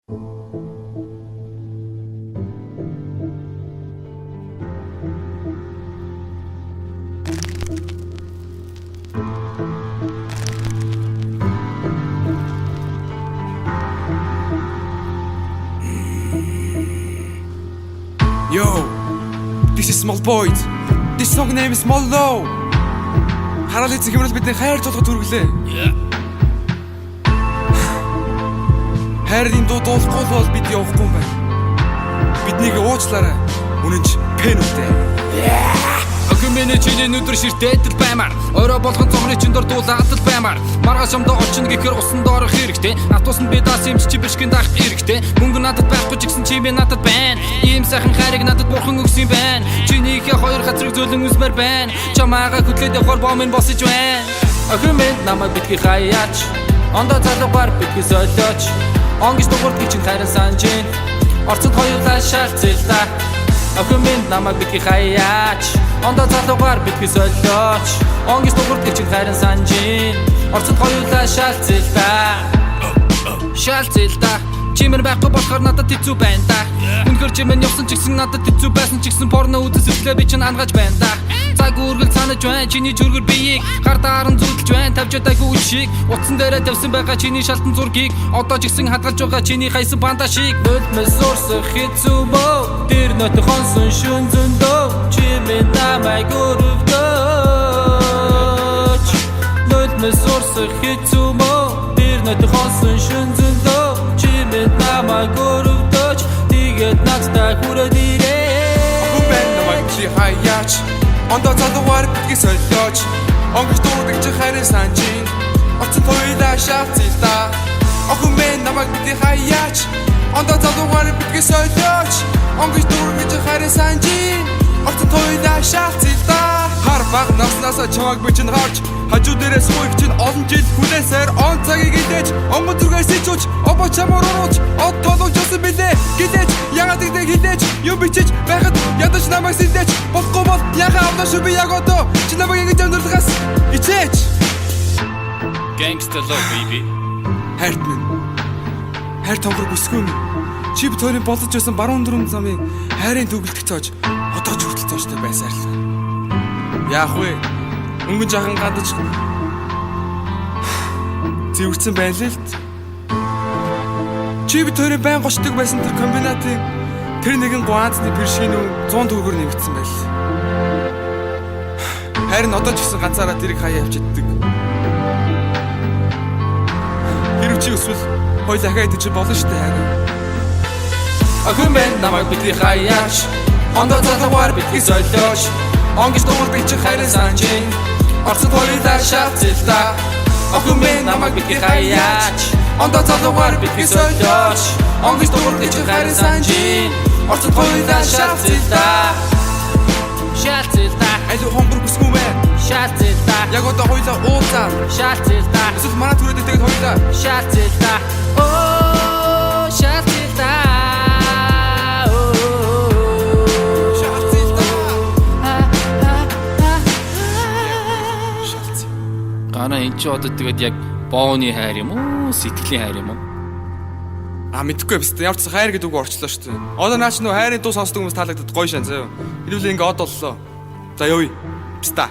Yo, this is Small Boys. This song name is Small Low. Хараад эцэг хэмрэл бидний хайр цолгод хүргэлээ. Хайрын дуу дуулахгүй бол бид явахгүй юм байна. Биднийг уучлаарай. Үнэн ч пен үтэй. Акумэний чиний нүдэр ширтээдэл баймаар орой болгон цогны чин дор дуулаадал баймаар маргааш амдаа очно гэхэр усан доорох хэрэгтэй автобусанд би даас юм чи бишгэн даах хэрэгтэй мөнгө надад байхгүй ч гэсэн чи би надад байна ийм сайхан хайрыг надад бурхан өгсөн юм байна чинийхээ хоёр газрыг зөөлөн үзмээр байна чамаага хөтлөөд явахаар бомын босож байна Акумэн намайг битгий хаяач ондоо залуугаар битгий солиоч онгис дуурд чинь хайран санжин орцод хоёулаа шаалцэлтаа Акумэн намайг битгий хаяач ондоо залуугаар битгий солиоч онгис дуурд чинь хайран санжин орцод хоёулаа шаалцэлтаа чимэр байхгүй болохоор надад хэцүү байна да үнэхээр чимэн явсан ч гэсэн надад хэцүү байсан ч гэсэн порно үзэж өглөө би чинь ангааж байна да цаг үргэл санаж байна чиний зүргэр биеийг гар дааран зүудэлж байна тавьж байгаагүй үл шиг утсан дээрээ тавьсан байгаа чиний шалтан зургийг одоо ч гэсэн хадгалж байгаа чиний хайсан банда шиг нулимс уурсах хэцүү мөө тэр нөт хонсон шүн зөндөө чимэн намайг өрөвдөөч нулимс уурсах хэцүү мөө тэр нөт хонсон шүн зөндөө чимэн намайг өрөвдөөч тэгээд надтай хүрээд ирээ Акумэн намайг битгий хаяач ондоо залуугаар битгий солиоч онгис дуурд чинь хайрын санжин орцод хоёулаа шаалцэлтаа Акумэн намайг битгий хаяач ондоо залуугаар битгий солиоч онгис дуурд чинь хайрын санжин орцод хоёулаа шаалцэлтаа хар баг наснасаа чамайг би чинь харж хажуу дээрээ суух чинь олон жил хүлээсээр он цагийг идэж онгон зүргээс ичүүч обо чамаар урууч од толгожсон билээ гэлээж ягаад гэдэг хилээж юм бичиж байхад ядаж намайг сэлдэж болохгүй бол яхаа авна шүү би яг одоо чи намайг ингэж амьдрахаас ичээч Gangsta love baby хайрт минь хайр томрог өсгөө минь чи бид хоёрын болж байсан баруун дөрөв замын хайрын төгөлдөх цоож одоо ч хүртэл цоожтой байсаар л яах вэ өнгөн жахан гадаж зэвэрсэн байлээ л чи бид хоёрын байн гочдөг байсан тэр комбинатын тэр нэгэн гуанцны бэршгийн үн 100 төгрөгөөр нэмэгдсэн байл харин одоо ч гэсэн ганцаараа тэрийг хаяа явчихдаг хэрэг чи өсвөл хоёул ахаа идэж болно штэ харин Акумэн намайг битгий хаяач ондоо залуугаар битгий солиоч онгис дуурд чинь хайрын санжин орцод хоёулаа шаалцэлтаа Акумэн намайг битгий хаяач ондоо залуугаар битгий солиоч онгис дуурд чинь хайрын санжин орцод хоёулаа шаалцэлтаа айлуу хонгор бүсгүй мэ шаалцэлтаа яг одоо хоёулаа уулзаа шаалцэлтаа эсвэл манай түрээд тэгээд хоёулаа шаалцэлтаа оо шаалцэлтаа Гана энэ ч одоо тэгээд яг бооны хайр юм уу сэтгэлийн хайр юм уу мэдхгүй биз дээ ямар ч хайр гэдэг үг орчлоо шүү дээ одоо наач нөө хайрын дуу сонсдог хүмүүс таалагдаад гоё шин заяа хэлүүлээ ингээ од боллоо за ёо биз та